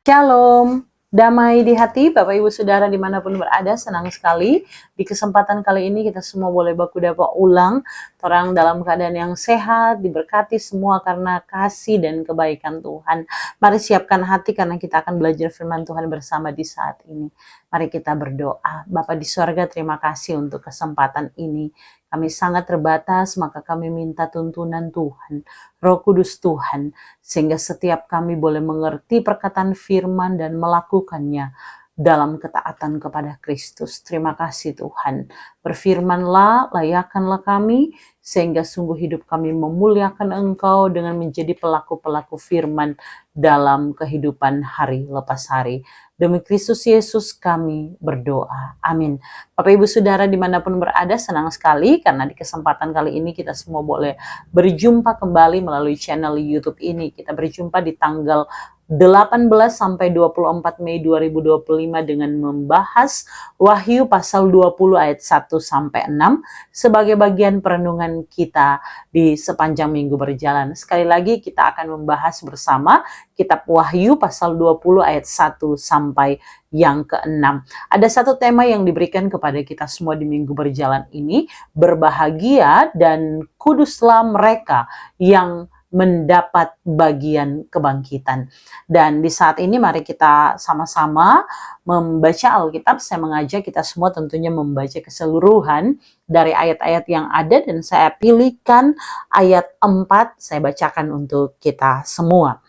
Shalom, damai di hati Bapak Ibu Saudara dimanapun berada, senang sekali di kesempatan kali ini kita semua boleh baku dapat ulang, orang dalam keadaan yang sehat, diberkati semua karena kasih dan kebaikan Tuhan. Mari siapkan hati karena kita akan belajar firman Tuhan bersama di saat ini. Mari kita berdoa. Bapa di sorga, terima kasih untuk kesempatan ini. Kami sangat terbatas, maka kami minta tuntunan Tuhan, Roh Kudus Tuhan, sehingga setiap kami boleh mengerti perkataan firman dan melakukannya dalam ketaatan kepada Kristus. Terima kasih Tuhan. Berfirmanlah, layakkanlah kami, sehingga sungguh hidup kami memuliakan Engkau dengan menjadi pelaku-pelaku firman dalam kehidupan hari lepas hari. Demi Kristus Yesus kami berdoa. Amin. Bapak Ibu Saudara dimanapun berada, senang sekali karena di kesempatan kali ini kita semua boleh berjumpa kembali melalui channel YouTube ini. Kita berjumpa di tanggal 18 sampai 24 Mei 2025 dengan membahas Wahyu pasal 20 ayat 1 sampai 6 sebagai bagian perenungan kita di sepanjang minggu berjalan. Sekali lagi kita akan membahas bersama kitab Wahyu pasal 20 ayat 1 sampai yang ke-6. Ada satu tema yang diberikan kepada kita semua di minggu berjalan ini, berbahagia dan kuduslah mereka yang mendapat bagian kebangkitan. Dan di saat ini mari kita sama-sama membaca Alkitab. Saya mengajak kita semua tentunya membaca keseluruhan dari ayat-ayat yang ada dan saya pilihkan ayat 4 saya bacakan untuk kita semua.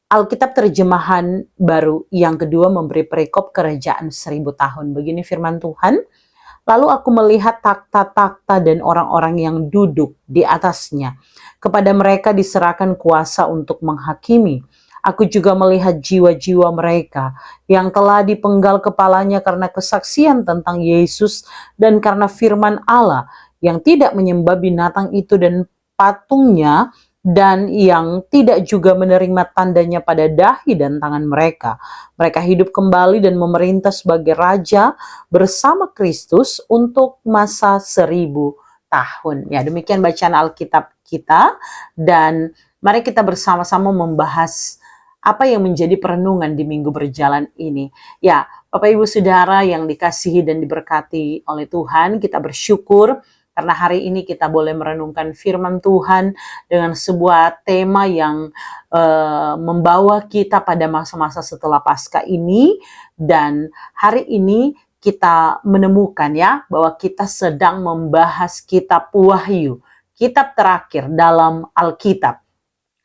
Alkitab terjemahan baru yang kedua memberi perikop kerajaan 1000 tahun. Begini firman Tuhan. Lalu aku melihat takhta-takhta dan orang-orang yang duduk di atasnya. Kepada mereka diserahkan kuasa untuk menghakimi. Aku juga melihat jiwa-jiwa mereka yang telah dipenggal kepalanya karena kesaksian tentang Yesus dan karena firman Allah, yang tidak menyembah binatang itu dan patungnya, dan yang tidak juga menerima tandanya pada dahi dan tangan mereka. Mereka hidup kembali dan memerintah sebagai raja bersama Kristus untuk masa 1000 tahun. Ya, demikian bacaan Alkitab kita, dan mari kita bersama-sama membahas apa yang menjadi perenungan di minggu berjalan ini. Ya, Bapak Ibu Saudara yang dikasihi dan diberkati oleh Tuhan, kita bersyukur karena hari ini kita boleh merenungkan firman Tuhan dengan sebuah tema yang membawa kita pada masa-masa setelah Paskah ini. Dan hari ini kita menemukan ya bahwa kita sedang membahas kitab Wahyu, kitab terakhir dalam Alkitab,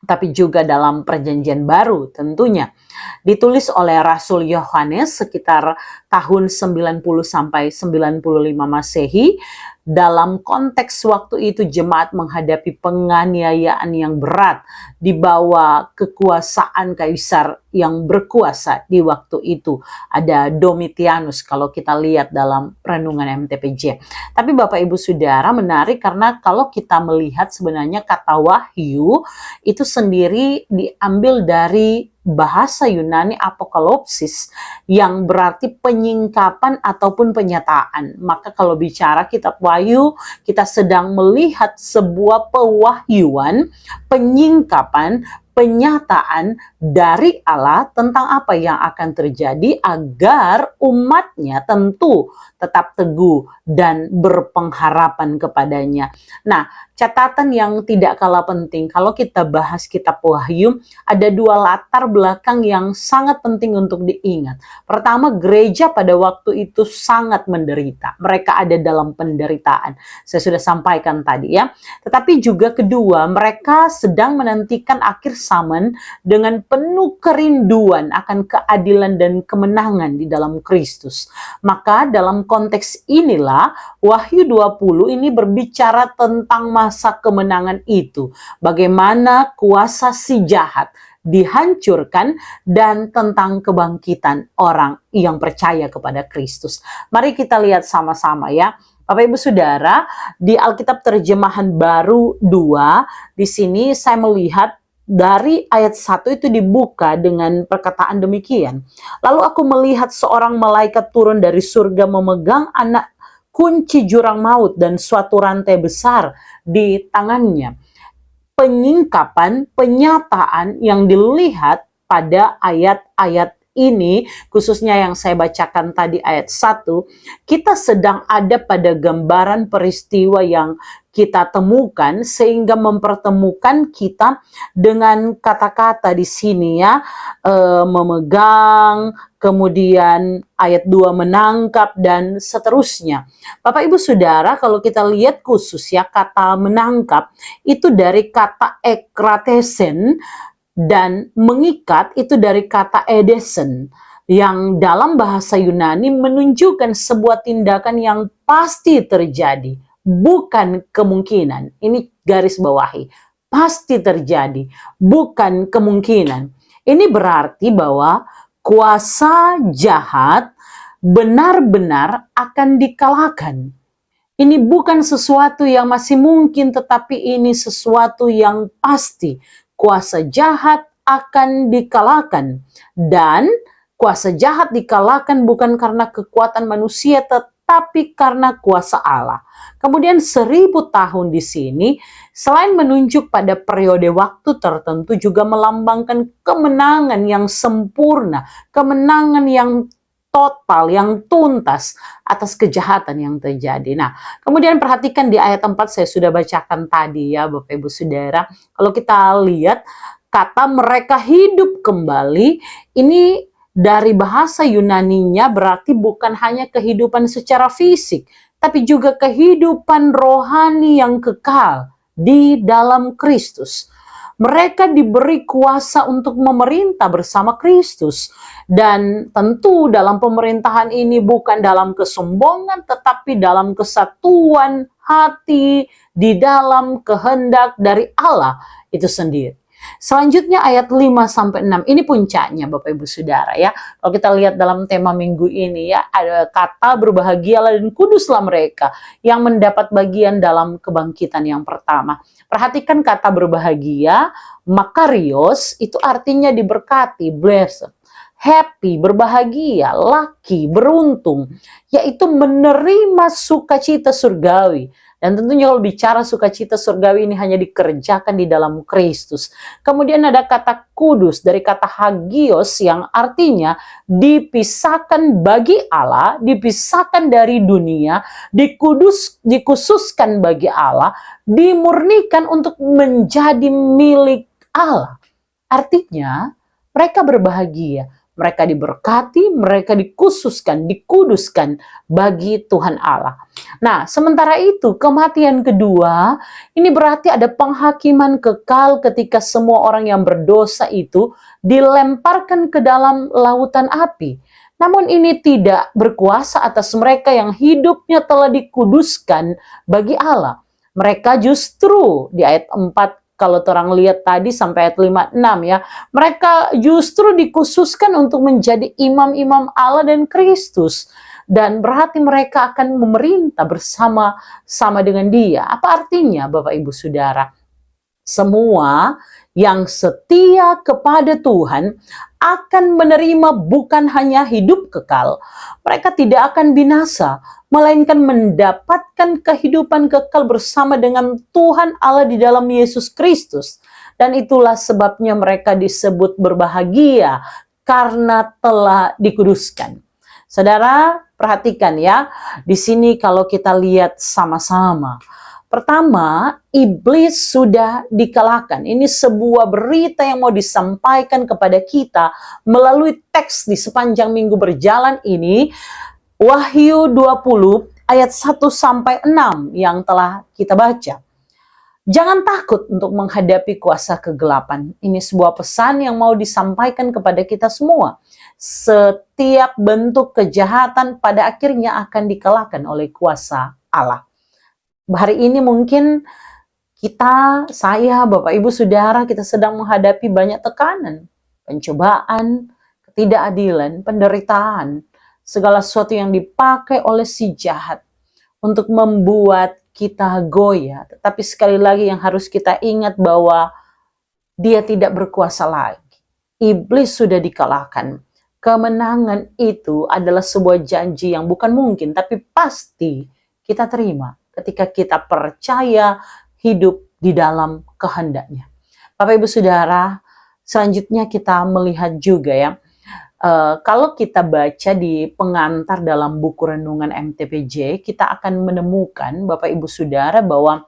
tapi juga dalam Perjanjian Baru tentunya. Ditulis oleh Rasul Yohanes sekitar tahun 90 sampai 95 Masehi. Dalam konteks waktu itu jemaat menghadapi penganiayaan yang berat di bawah kekuasaan kaisar yang berkuasa di waktu itu. Ada Domitianus kalau kita lihat dalam renungan MTPJ. Tapi Bapak Ibu Saudara, menarik karena kalau kita melihat sebenarnya kata wahyu itu sendiri diambil dari bahasa Yunani apokalipsis yang berarti penyingkapan ataupun penyataan. Maka kalau bicara kitab Wahyu, kita sedang melihat sebuah pewahyuan, penyingkapan, penyataan dari Allah tentang apa yang akan terjadi agar umatnya tentu tetap teguh dan berpengharapan kepadanya. Nah, catatan yang tidak kalah penting kalau kita bahas kitab Wahyu, ada dua latar belakang yang sangat penting untuk diingat. Pertama, gereja pada waktu itu sangat menderita. Mereka ada dalam penderitaan. Saya sudah sampaikan tadi ya. Tetapi juga kedua, mereka sedang menantikan akhir zaman dengan penuh kerinduan akan keadilan dan kemenangan di dalam Kristus. Maka dalam konteks inilah Wahyu 20 ini berbicara tentang masa kemenangan itu. Bagaimana kuasa si jahat dihancurkan dan tentang kebangkitan orang yang percaya kepada Kristus. Mari kita lihat sama-sama ya. Bapak Ibu Saudara, di Alkitab terjemahan baru 2, di sini saya melihat dari ayat 1 itu dibuka dengan perkataan demikian. Lalu aku melihat seorang malaikat turun dari surga memegang anak kunci jurang maut dan suatu rantai besar di tangannya. Penyingkapan, penyataan yang dilihat pada ayat-ayat ini, khususnya yang saya bacakan tadi ayat 1, kita sedang ada pada gambaran peristiwa yang kita temukan sehingga mempertemukan kita dengan kata-kata di sini ya, memegang, kemudian ayat 2 menangkap, dan seterusnya. Bapak Ibu Saudara, kalau kita lihat khusus ya, kata menangkap itu dari kata ekratesen, dan mengikat itu dari kata edesen, yang dalam bahasa Yunani menunjukkan sebuah tindakan yang pasti terjadi, bukan kemungkinan. Ini garis bawahi, pasti terjadi, bukan kemungkinan. Ini berarti bahwa kuasa jahat benar-benar akan dikalahkan. Ini bukan sesuatu yang masih mungkin, tetapi ini sesuatu yang pasti. Kuasa jahat akan dikalahkan. Dan kuasa jahat dikalahkan bukan karena kekuatan manusia, tetapi karena kuasa Allah. Kemudian 1000 tahun di sini, selain menunjuk pada periode waktu tertentu, juga melambangkan kemenangan yang sempurna, kemenangan yang total, yang tuntas atas kejahatan yang terjadi. Nah, kemudian perhatikan di ayat 4 saya sudah bacakan tadi ya Bapak Ibu Saudara. Kalau kita lihat kata mereka hidup kembali, ini dari bahasa Yunaninya berarti bukan hanya kehidupan secara fisik, tapi juga kehidupan rohani yang kekal di dalam Kristus. Mereka diberi kuasa untuk memerintah bersama Kristus. Dan tentu dalam pemerintahan ini bukan dalam kesombongan, tetapi dalam kesatuan hati di dalam kehendak dari Allah itu sendiri. Selanjutnya ayat 5-6, ini puncaknya Bapak Ibu Saudara ya. Kalau kita lihat dalam tema minggu ini ya, ada kata berbahagialah dan kuduslah mereka yang mendapat bagian dalam kebangkitan yang pertama. Perhatikan kata berbahagia, makarios itu artinya diberkati, blessed. Happy, berbahagia, lucky, beruntung, yaitu menerima sukacita surgawi. Dan tentunya kalau bicara sukacita surgawi ini hanya dikerjakan di dalam Kristus. Kemudian ada kata kudus dari kata hagios yang artinya dipisahkan bagi Allah, dipisahkan dari dunia, dikhususkan bagi Allah, dimurnikan untuk menjadi milik Allah. Artinya mereka berbahagia, mereka diberkati, mereka dikhususkan, dikuduskan bagi Tuhan Allah. Nah, sementara itu kematian kedua, ini berarti ada penghakiman kekal ketika semua orang yang berdosa itu dilemparkan ke dalam lautan api. Namun ini tidak berkuasa atas mereka yang hidupnya telah dikuduskan bagi Allah. Mereka justru di ayat 4, kalau orang lihat tadi sampai ayat 5-6 ya, mereka justru dikhususkan untuk menjadi imam-imam Allah dan Kristus. Dan berarti mereka akan memerintah bersama-sama dengan Dia. Apa artinya Bapak Ibu Saudara? Semua yang setia kepada Tuhan akan menerima bukan hanya hidup kekal. Mereka tidak akan binasa, melainkan mendapatkan kehidupan kekal bersama dengan Tuhan Allah di dalam Yesus Kristus. Dan itulah sebabnya mereka disebut berbahagia karena telah dikuduskan. Saudara, perhatikan ya, di sini kalau kita lihat sama-sama. Pertama, iblis sudah dikalahkan. Ini sebuah berita yang mau disampaikan kepada kita melalui teks di sepanjang minggu berjalan ini. Wahyu 20 ayat 1-6 yang telah kita baca. Jangan takut untuk menghadapi kuasa kegelapan. Ini sebuah pesan yang mau disampaikan kepada kita semua. Setiap bentuk kejahatan pada akhirnya akan dikalahkan oleh kuasa Allah. Hari ini mungkin kita, saya, Bapak Ibu Saudara, kita sedang menghadapi banyak tekanan, pencobaan, ketidakadilan, penderitaan, segala sesuatu yang dipakai oleh si jahat untuk membuat kita goyah. Tetapi sekali lagi yang harus kita ingat bahwa dia tidak berkuasa lagi. Iblis sudah dikalahkan. Kemenangan itu adalah sebuah janji yang bukan mungkin, tapi pasti kita terima ketika kita percaya hidup di dalam kehendaknya. Bapak Ibu Saudara, Selanjutnya kita melihat juga ya, kalau kita baca di pengantar dalam buku renungan MTPJ, kita akan menemukan Bapak Ibu Saudara bahwa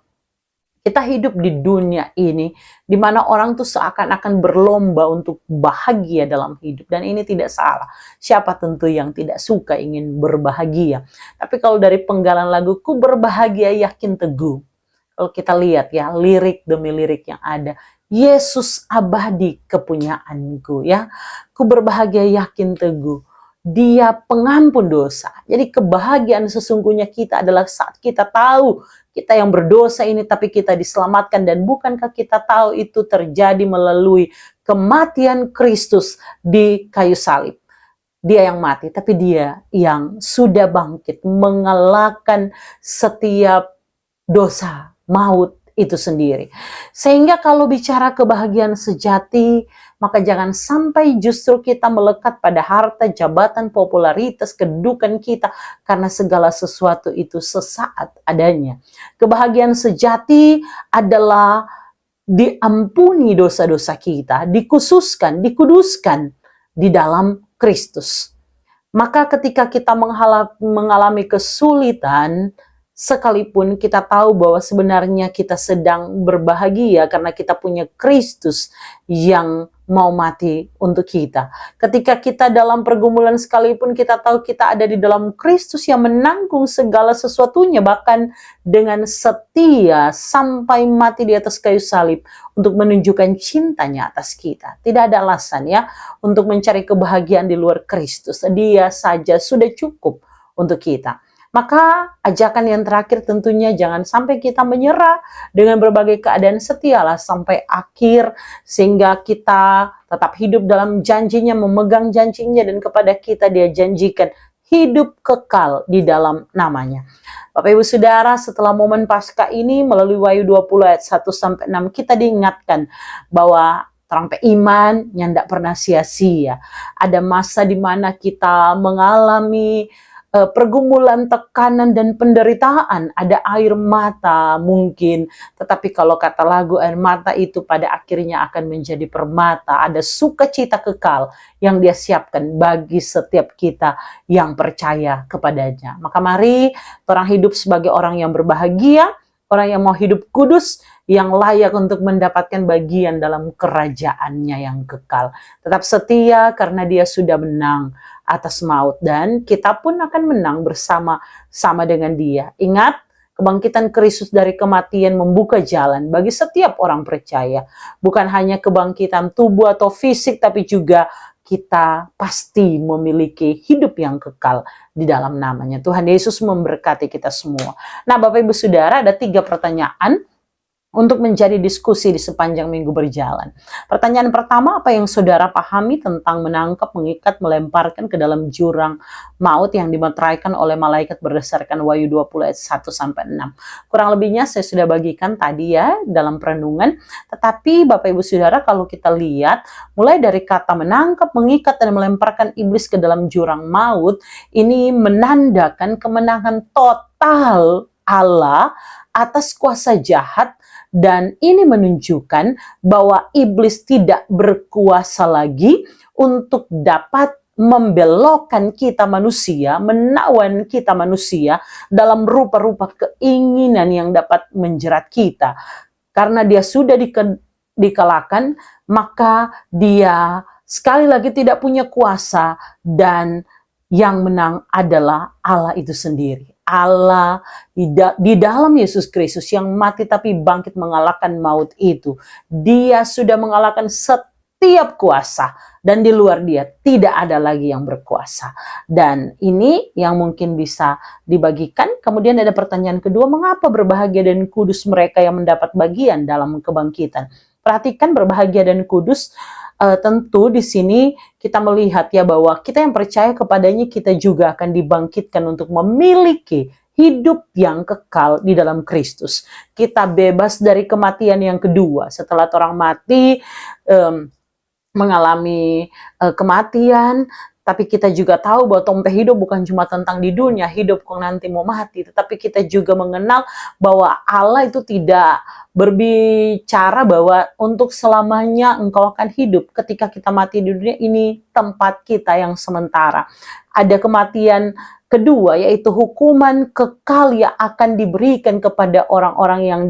kita hidup di dunia ini di mana orang tuh seakan-akan berlomba untuk bahagia dalam hidup, dan ini tidak salah. Siapa tentu yang tidak suka ingin berbahagia. Tapi kalau dari penggalan lagu Ku Berbahagia Yakin Teguh, kalau kita lihat ya lirik demi lirik yang ada, Yesus abadi kepunyaanku ya. Ku berbahagia yakin teguh. Dia pengampun dosa. Jadi kebahagiaan sesungguhnya kita adalah saat kita tahu kita yang berdosa ini tapi kita diselamatkan, dan bukankah kita tahu itu terjadi melalui kematian Kristus di kayu salib. Dia yang mati, tapi dia yang sudah bangkit mengalahkan setiap dosa, maut itu sendiri. Sehingga kalau bicara kebahagiaan sejati, maka jangan sampai justru kita melekat pada harta, jabatan, popularitas, kedudukan kita, karena segala sesuatu itu sesaat adanya. Kebahagiaan sejati adalah diampuni dosa-dosa kita, dikhususkan, dikuduskan di dalam Kristus. Maka ketika kita mengalami kesulitan, sekalipun kita tahu bahwa sebenarnya kita sedang berbahagia karena kita punya Kristus yang mau mati untuk kita. Ketika kita dalam pergumulan sekalipun kita tahu kita ada di dalam Kristus yang menanggung segala sesuatunya, bahkan dengan setia sampai mati di atas kayu salib untuk menunjukkan cintanya atas kita. Tidak ada alasan ya untuk mencari kebahagiaan di luar Kristus. Dia saja sudah cukup untuk kita. Maka ajakan yang terakhir tentunya jangan sampai kita menyerah, dengan berbagai keadaan setialah sampai akhir, sehingga kita tetap hidup dalam janjinya, memegang janjinya, dan kepada kita dia janjikan hidup kekal di dalam namanya. Bapak Ibu Saudara, setelah momen Paskah ini melalui Wahyu 20 ayat 1-6 kita diingatkan bahwa terang iman yang tidak pernah sia-sia. Ada masa di mana kita mengalami pergumulan, tekanan, dan penderitaan. Ada air mata mungkin, tetapi kalau kata lagu, air mata itu pada akhirnya akan menjadi permata. Ada sukacita kekal yang dia siapkan bagi setiap kita yang percaya kepadanya. Maka mari orang hidup sebagai orang yang berbahagia, orang yang mau hidup kudus, yang layak untuk mendapatkan bagian dalam kerajaannya yang kekal. Tetap setia karena dia sudah menang atas maut, dan kita pun akan menang bersama-sama dengan dia. Ingat, kebangkitan Kristus dari kematian membuka jalan bagi setiap orang percaya. Bukan hanya kebangkitan tubuh atau fisik, tapi juga kita pasti memiliki hidup yang kekal di dalam namanya. Tuhan Yesus memberkati kita semua. Nah, Bapak Ibu Saudara, ada 3 pertanyaan untuk menjadi diskusi di sepanjang minggu berjalan. Pertanyaan pertama, apa yang saudara pahami tentang menangkap, mengikat, melemparkan ke dalam jurang maut yang dimeteraikan oleh malaikat berdasarkan Wahyu 20 ayat 1-6. Kurang lebihnya saya sudah bagikan tadi ya dalam perenungan. Tetapi Bapak Ibu Saudara, kalau kita lihat mulai dari kata menangkap, mengikat, dan melemparkan iblis ke dalam jurang maut, ini menandakan kemenangan total Allah atas kuasa jahat. Dan ini menunjukkan bahwa iblis tidak berkuasa lagi untuk dapat membelokkan kita manusia, menawan kita manusia dalam rupa-rupa keinginan yang dapat menjerat kita. Karena dia sudah dikalahkan, maka dia sekali lagi tidak punya kuasa, dan yang menang adalah Allah itu sendiri. Allah di dalam Yesus Kristus yang mati tapi bangkit mengalahkan maut itu. Dia sudah mengalahkan setiap kuasa, dan di luar dia tidak ada lagi yang berkuasa. Dan ini yang mungkin bisa dibagikan. Kemudian ada pertanyaan kedua, mengapa berbahagia dan kudus mereka yang mendapat bagian dalam kebangkitan? Perhatikan, berbahagia dan kudus. Tentu di sini kita melihat ya bahwa kita yang percaya kepadanya, kita juga akan dibangkitkan untuk memiliki hidup yang kekal di dalam Kristus. Kita bebas dari kematian yang kedua. Setelah orang mati mengalami kematian, Tapi kita juga tahu bahwa tompe hidup bukan cuma tentang di dunia, hidup kok nanti mau mati. Tetapi kita juga mengenal bahwa Allah itu tidak berbicara bahwa untuk selamanya engkau akan hidup. Ketika kita mati di dunia ini, tempat kita yang sementara. Ada kematian kedua, yaitu hukuman kekal yang akan diberikan kepada orang-orang yang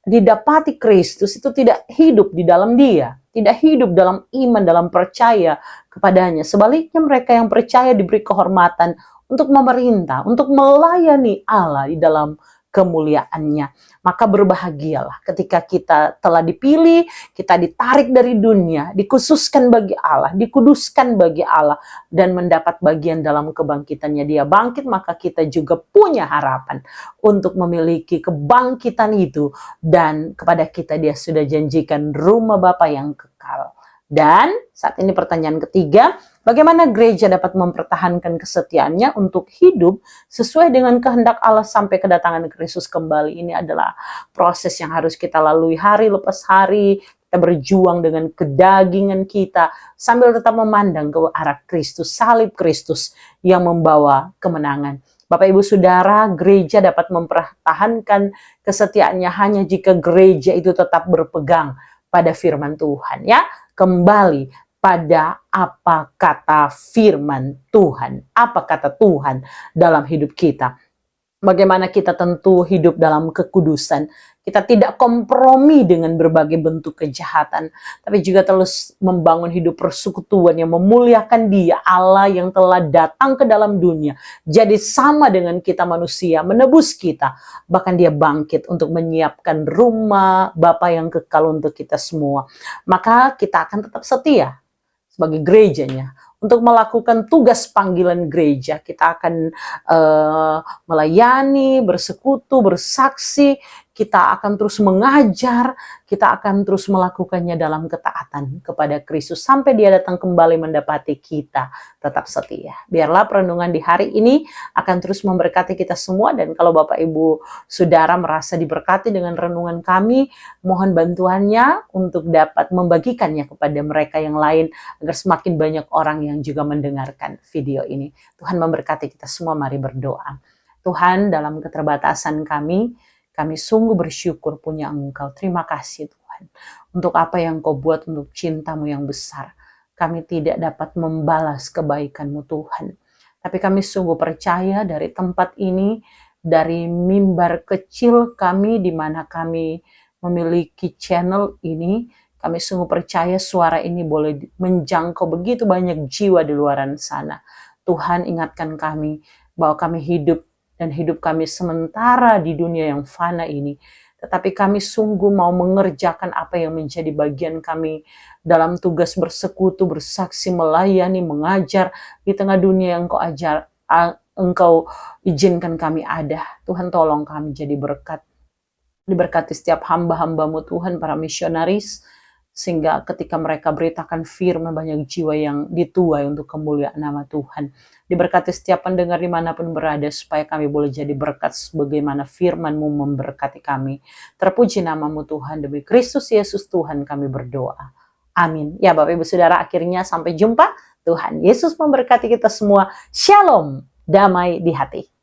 didapati Kristus itu tidak hidup di dalam Dia, tidak hidup dalam iman, dalam percaya kepadanya. Sebaliknya mereka yang percaya diberi kehormatan untuk memerintah, untuk melayani Allah di dalam kemuliaannya. Maka berbahagialah ketika kita telah dipilih, kita ditarik dari dunia, dikhususkan bagi Allah, dikuduskan bagi Allah, dan mendapat bagian dalam kebangkitannya. Dia bangkit, maka kita juga punya harapan untuk memiliki kebangkitan itu, dan kepada kita Dia sudah janjikan rumah Bapa yang kekal. Dan saat ini pertanyaan ketiga, bagaimana gereja dapat mempertahankan kesetiaannya untuk hidup sesuai dengan kehendak Allah sampai kedatangan Kristus kembali? Ini adalah proses yang harus kita lalui hari lepas hari. Kita berjuang dengan kedagingan kita sambil tetap memandang ke arah Kristus, salib Kristus yang membawa kemenangan. Bapak Ibu Saudara, gereja dapat mempertahankan kesetiaannya hanya jika gereja itu tetap berpegang pada firman Tuhan, ya. Kembali pada apa kata firman Tuhan, apa kata Tuhan dalam hidup kita. Bagaimana kita tentu hidup dalam kekudusan. Kita tidak kompromi dengan berbagai bentuk kejahatan, tapi juga terus membangun hidup persekutuan yang memuliakan Dia, Allah yang telah datang ke dalam dunia, jadi sama dengan kita manusia, menebus kita. Bahkan Dia bangkit untuk menyiapkan rumah Bapa yang kekal untuk kita semua. Maka kita akan tetap setia sebagai gerejanya untuk melakukan tugas panggilan gereja. Kita akan melayani, bersekutu, bersaksi, kita akan terus mengajar, kita akan terus melakukannya dalam ketaatan kepada Kristus sampai Dia datang kembali mendapati kita tetap setia. Biarlah perenungan di hari ini akan terus memberkati kita semua, dan kalau Bapak Ibu Saudara merasa diberkati dengan renungan kami, mohon bantuannya untuk dapat membagikannya kepada mereka yang lain agar semakin banyak orang yang juga mendengarkan video ini. Tuhan memberkati kita semua, mari berdoa. Tuhan, dalam keterbatasan kami sungguh bersyukur punya Engkau. Terima kasih Tuhan untuk apa yang Kau buat, untuk cinta-Mu yang besar. Kami tidak dapat membalas kebaikan-Mu Tuhan. Tapi kami sungguh percaya dari tempat ini, dari mimbar kecil kami di mana kami memiliki channel ini, kami sungguh percaya suara ini boleh menjangkau begitu banyak jiwa di luar sana. Tuhan, ingatkan kami bahwa kami hidup, dan hidup kami sementara di dunia yang fana ini. Tetapi kami sungguh mau mengerjakan apa yang menjadi bagian kami dalam tugas bersekutu, bersaksi, melayani, mengajar di tengah dunia yang Engkau izinkan kami ada. Tuhan, tolong kami jadi berkat. Diberkati setiap hamba-hamba-Mu Tuhan, para misionaris, sehingga ketika mereka beritakan firman, banyak jiwa yang dituai untuk kemuliaan nama Tuhan. Diberkati setiap pendengar dimanapun berada, supaya kami boleh jadi berkat sebagaimana firman-Mu memberkati kami. Terpuji nama-Mu Tuhan, demi Kristus Yesus Tuhan kami berdoa. Amin. Ya Bapak Ibu Saudara, akhirnya sampai jumpa. Tuhan Yesus memberkati kita semua. Shalom, damai di hati.